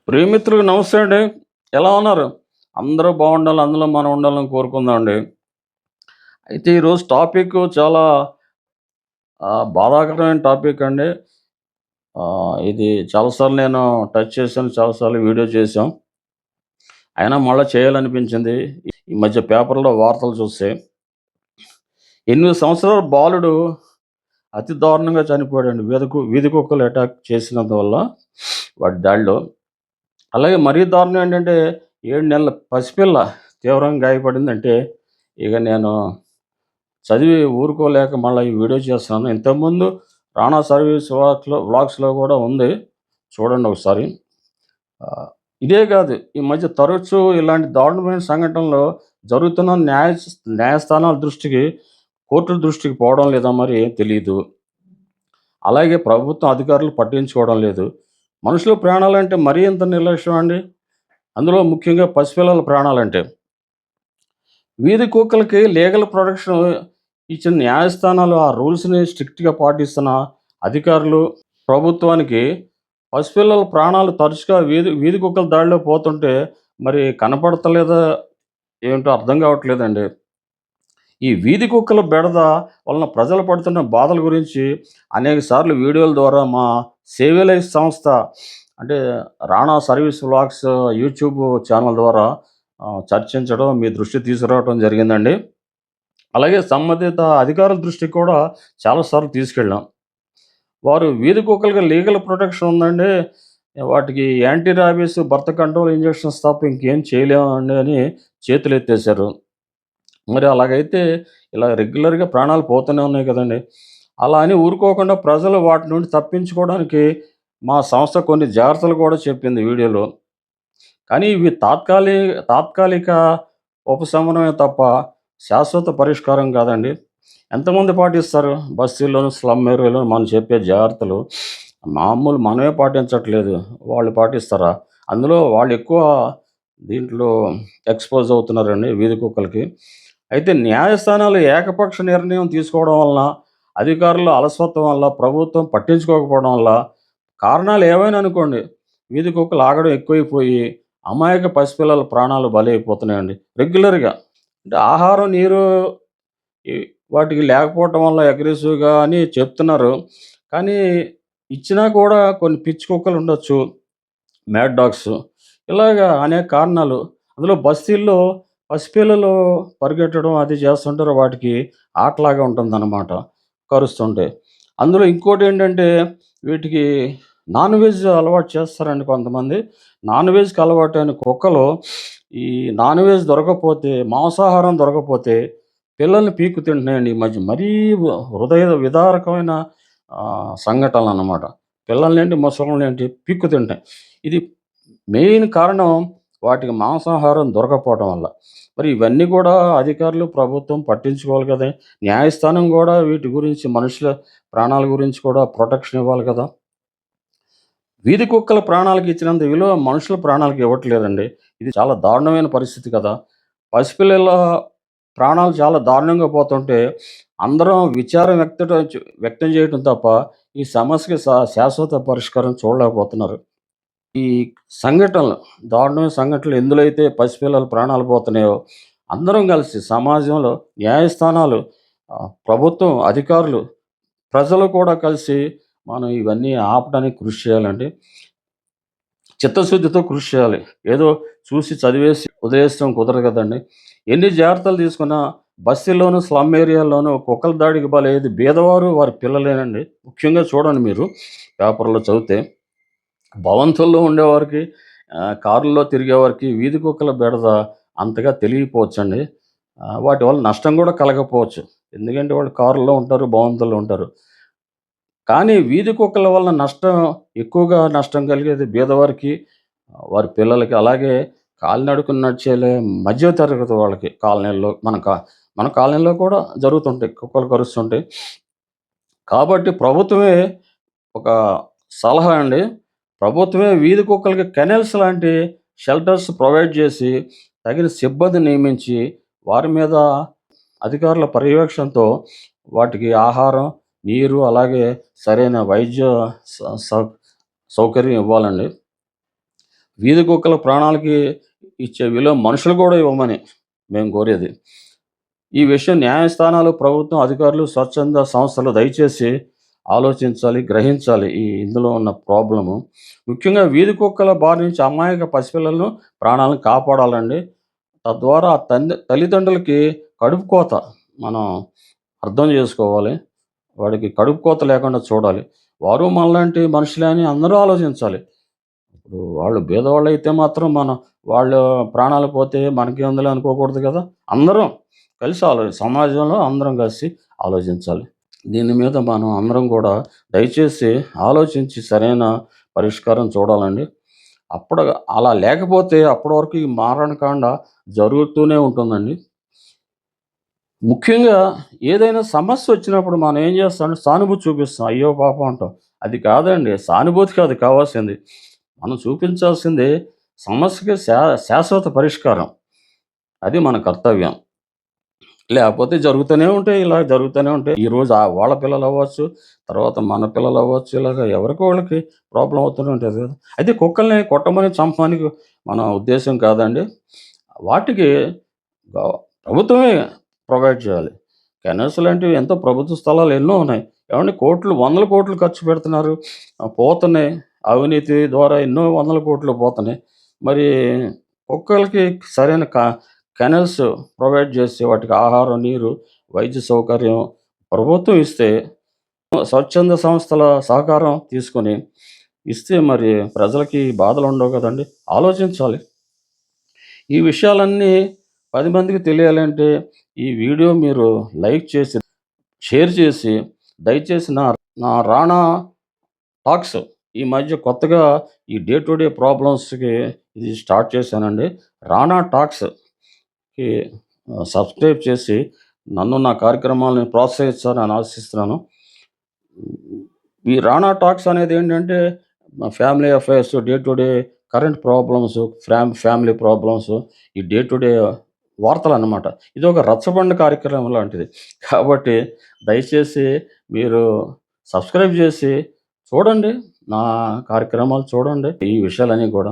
ప్రియమిత్రులకు నమస్తే అండి. ఎలా ఉన్నారు? అందరూ బాగుండాలి. అందులో మనం ఉండాలని కోరుకుందామండి. అయితే ఈరోజు టాపిక్ చాలా బాధాకరమైన టాపిక్ అండి. ఇది చాలా సార్లు నేను టచ్ చేశాను. చాలా సార్లు వీడియో చేశాం. అయినా మళ్ళా చేయాలనిపించింది. ఈ మధ్య పేపర్‌లో వార్తలు చూస్తే 8 సంవత్సరాల బాలుడు అతి దారుణంగా చనిపోయాడండి. వీధి కుక్కలు అటాక్ చేసినందువల్ల వాటి దాడిలో. అలాగే మరీ దారుణం ఏంటంటే 7 నెలల పసిపిల్ల తీవ్రంగా గాయపడిందంటే ఇక నేను చదివి ఊరుకోలేక మళ్ళీ ఈ వీడియో చేస్తున్నాను. ఇంతకుముందు రాణా సర్వీస్ వ్లాగ్స్‌లో కూడా ఉంది. చూడండి ఒకసారి. ఇదే కాదు, ఈ మధ్య తరచూ ఇలాంటి దారుణమైన సంఘటనలు జరుగుతున్న న్యాయస్థానాల దృష్టికి, కోర్టుల దృష్టికి పోవడం లేదా మరి తెలీదు. అలాగే ప్రభుత్వం అధికారులు పట్టించుకోవడం లేదు. మనుషుల ప్రాణాలంటే మరీ ఇంత నిర్లక్ష్యం అండి. అందులో ముఖ్యంగా పసిపిల్లల ప్రాణాలంటే. వీధి కుక్కలకి లీగల్ ప్రొటెక్షన్ ఇచ్చిన న్యాయస్థానాలు ఆ రూల్స్‌ని స్ట్రిక్ట్‌గా పాటిస్తున్న అధికారులు, ప్రభుత్వానికి పసిపిల్లల ప్రాణాలు తరచుగా వీధి వీధి కుక్కల దాడిలో పోతుంటే మరి కనపడతలేదా ఏంటో అర్థం కావట్లేదండి. ఈ వీధి కుక్కల బెడద వలన ప్రజలు పడుతున్న బాధల గురించి అనేక సార్లు వీడియోల ద్వారా మా సేవ్ ఎ లైఫ్ సంస్థ అంటే Rana service vlogs YouTube channel ద్వారా చర్చించడం, మీ దృష్టికి తీసుకురావడం జరిగిందండి. అలాగే సంబంధిత అధికారుల దృష్టికి కూడా చాలాసార్లు తీసుకెళ్ళాం. వారు వీధి కుక్కలకి లీగల్ ప్రొటెక్షన్ ఉందండి. వాటికి anti rabies, birth control injections తప్ప ఇంకేం చేయలేమండి అని చేతులెత్తేశారు. మరి అలాగైతే ఇలా రెగ్యులర్‌గా ప్రాణాలు పోతూనే ఉన్నాయి కదండీ! అలా అని ఊరుకోకుండా ప్రజలు వాటి నుండి తప్పించుకోవడానికి మా సంస్థ కొన్ని జాగ్రత్తలు కూడా చెప్పింది వీడియోలో. కానీ ఇవి తాత్కాలిక ఉపశమనమే తప్ప శాశ్వత పరిష్కారం కాదండి. ఎంతమంది పాటిస్తారు? బస్తీల్లోను, స్లమ్ ఏరియాలోను మనం చెప్పే జాగ్రత్తలు మామూలు మనమే పాటించట్లేదు. వాళ్ళు పాటిస్తారా? అందులో వాళ్ళు ఎక్కువ దీంట్లో ఎక్స్‌పోజ్ అవుతున్నారండి వీధి కుక్కలకి. అయితే న్యాయస్థానాలు ఏకపక్ష నిర్ణయం తీసుకోవడం వలన, అధికారుల అలసత్వం వల్ల, ప్రభుత్వం పట్టించుకోకపోవడం వల్ల కారణాలు ఏవైనా అనుకోండి, వీధి కుక్కలు ఆగడం ఎక్కువైపోయి అమాయక పసిపిల్లల ప్రాణాలు బలైపోతున్నాయండి రెగ్యులర్‌గా. అంటే ఆహారం, నీరు ఈ వాటికి లేకపోవటం వల్ల అగ్రెసివ్‌గా అని చెప్తున్నారు. కానీ ఇచ్చినా కూడా కొన్ని పిచ్చి కుక్కలు ఉండొచ్చు. Mad dogs. ఇలాగా అనేక కారణాలు. అందులో బస్తీల్లో పసిపిల్లలు పరిగెట్టడం అది చేస్తుంటారు. వాటికి ఆటలాగా ఉంటుందన్నమాట కరుస్తుంటే. అందులో ఇంకోటేంటంటే వీటికి నాన్ వెజ్ అలవాటు చేస్తారండి కొంతమంది. నాన్ వెజ్‌కి అలవాటైన కుక్కలు ఈ నాన్ వెజ్ దొరకకపోతే, మాంసాహారం దొరకకపోతే పిల్లల్ని పీక్కు తింటున్నాయండి ఈ మధ్య. మరీ హృదయ విదారకమైన సంఘటనలన్నమాట. పిల్లలనేంటి, ముసలోళ్ళనేంటి పీక్కు తింటాయి. ఇది మెయిన్ కారణం వాటికి మాంసాహారం దొరకకపోవడం వల్ల. మరి ఇవన్నీ కూడా అధికారులు, ప్రభుత్వం పట్టించుకోవాలి కదా! న్యాయస్థానం కూడా వీటి గురించి, మనుషుల ప్రాణాల గురించి కూడా ప్రొటెక్షన్ ఇవ్వాలి కదా! వీధి కుక్కల ప్రాణాలకు ఇచ్చినంత విలువ మనుషుల ప్రాణాలకు ఇవ్వట్లేదండి. ఇది చాలా దారుణమైన పరిస్థితి కదా! పసిపిల్లల ప్రాణాలు చాలా దారుణంగా పోతుంటే అందరం విచారం వ్యక్తం చేయటం తప్ప ఈ సమస్యకి శాశ్వత పరిష్కారం చూడలేకపోతున్నారు. ఈ సంఘటనలు, దారుణమైన సంఘటనలు ఎందులో అయితే పసిపిల్లల ప్రాణాలు పోతున్నాయో, అందరం కలిసి సమాజంలో న్యాయస్థానాలు, ప్రభుత్వం, అధికారులు, ప్రజలు కూడా కలిసి మనం ఇవన్నీ ఆపడానికి కృషి చేయాలండి. చిత్తశుద్ధితో కృషి చేయాలి. ఏదో చూసి చదివేసి వదిలేయడం కుదరదు కదండీ! ఎన్ని జాగ్రత్తలు తీసుకున్నా బస్తీల్లోను, స్లమ్ ఏరియాల్లోనూ కుక్కల దాడికి బలయ్యేది బీదవారు, వారి పిల్లలేనండి. ముఖ్యంగా చూడండి మీరు పేపర్‌లో చదివితే. భవంతుల్లో ఉండేవారికి, కారుల్లో తిరిగేవారికి వీధి కుక్కల బెడద అంతగా తెలియకపోవచ్చండి. వాటి వల్ల నష్టం కూడా కలగకపోవచ్చు. ఎందుకంటే వాళ్ళు కారుల్లో ఉంటారు, భవంతుల్లో ఉంటారు. కానీ వీధి కుక్కల వలన ఎక్కువగా నష్టం కలిగేది బీదవారికి, వారి పిల్లలకి, అలాగే కాలినడకన నడిచేలే మధ్య తరగతి వాళ్ళకి కాలనీల్లో మన కాలనీలో కూడా జరుగుతుంటాయి. కుక్కలు కరుస్తుంటాయి. కాబట్టి ప్రభుత్వమే ఒక సలహా అండి. ప్రభుత్వమే వీధి కుక్కలకి కెనెల్స్ లాంటి షెల్టర్స్ ప్రొవైడ్ చేసి, తగిన సిబ్బందిని నియమించి, వారి మీద అధికారుల పర్యవేక్షణతో వాటికి ఆహారం, నీరు, అలాగే సరైన వైద్య స సౌ సౌకర్యం ఇవ్వాలండి. వీధి కుక్కల ప్రాణాలకి ఇచ్చే విలువ మనుషులు కూడా ఇవ్వమని మేము కోరేది. ఈ విషయం న్యాయస్థానాలు, ప్రభుత్వం, అధికారులు, స్వచ్ఛంద సంస్థలు దయచేసి ఆలోచించాలి, గ్రహించాలి ఇందులో ఉన్న ప్రాబ్లము. ముఖ్యంగా వీధి కుక్కల బారి నుంచి అమాయక పసిపిల్లలను, ప్రాణాలను కాపాడాలండి. తద్వారా ఆ తల్లిదండ్రులకి కడుపు కోత మనం అర్థం చేసుకోవాలి. వాడికి కడుపు కోత లేకుండా చూడాలి. వారు మనలాంటి మనుషులే అని అందరూ ఆలోచించాలి. ఇప్పుడు వాళ్ళు బీదవాళ్ళైతే మాత్రం వాళ్ళ ప్రాణాలు పోతే మనకేముందిలే అనుకోకూడదు కదా! అందరం కలిసి సమాజంలో అందరం కలిసి ఆలోచించాలి. దీని మీద మనం అందరం కూడా దయచేసి ఆలోచించి సరైన పరిష్కారం చూడాలండి. అప్పుడు అలా లేకపోతే అప్పటి వరకు ఈ మారణకాండ జరుగుతూనే ఉంటుందండి. ముఖ్యంగా ఏదైనా సమస్య వచ్చినప్పుడు మనం ఏం చేస్తామంటే సానుభూతి చూపిస్తాం. అయ్యో పాపం అంటాం. అది కాదండి. సానుభూతి కాదు కావాల్సింది. మనం చూపించాల్సింది సమస్యకి శాశ్వత పరిష్కారం. అది మన కర్తవ్యం. లేకపోతే జరుగుతూనే ఉంటాయి. ఇలా జరుగుతూనే ఉంటాయి. ఈరోజు వాళ్ళ పిల్లలు అవ్వచ్చు, తర్వాత మన పిల్లలు అవ్వచ్చు. ఇలాగ ఎవరికి వాళ్ళకి ప్రాబ్లమ్ అవుతూనే ఉంటది కదా! అయితే కుక్కల్ని కొట్టమని, చంపమని మన ఉద్దేశ్యం కాదండి. వాటికి ప్రభుత్వమే ప్రొవైడ్ చేయాలి. కెనాల్స్ లాంటివి ఎంతో ప్రభుత్వ స్థలాలు ఎన్నో ఉన్నాయి. ఏవండీ కోట్లు, వందల కోట్లు ఖర్చు పెడుతున్నారు. పోతున్నాయి. అవినీతి ద్వారా ఎన్నో వందల కోట్లు పోతున్నాయి. మరి కుక్కలకి సరైన కెనాల్స్ ప్రొవైడ్ చేసి వాటికి ఆహారం, నీరు, వైద్య సౌకర్యం ప్రభుత్వం ఇస్తే, స్వచ్ఛంద సంస్థల సహకారం తీసుకొని ఇస్తే మరి ప్రజలకి బాధలు ఉండవు కదండీ! ఆలోచించాలి. ఈ విషయాలన్నీ 10 మందికి తెలియాలంటే ఈ వీడియో మీరు లైక్ చేసి, షేర్ చేసి దయచేసి నా నా రాణా టాక్స్ ఈ మధ్య కొత్తగా ఈ డే టు డే ప్రాబ్లమ్స్‌కి ఇది స్టార్ట్ చేశానండి. రాణా టాక్స్‌కి సబ్స్క్రైబ్ చేసి నన్ను, నా కార్యక్రమాలను ప్రోత్సహిస్తారని ఆశిస్తున్నాను. ఈ రాణా టాక్స్ అనేదేంటంటే family affairs, day to day current problems, family problems, ఈ డే టు డే వార్తలన్నమాట. ఇదొక రచ్చబండ కార్యక్రమం లాంటిది. కాబట్టి దయచేసి మీరు సబ్స్క్రైబ్ చేసి చూడండి. నా కార్యక్రమాలు చూడండి. ఈ విషయాలన్నీ కూడా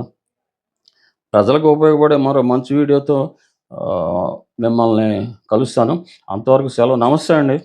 ప్రజలకు ఉపయోగపడే మరో మంచి వీడియోతో మిమ్మల్ని కలుస్తాను. అంతవరకు సెలవు. నమస్తే అండి.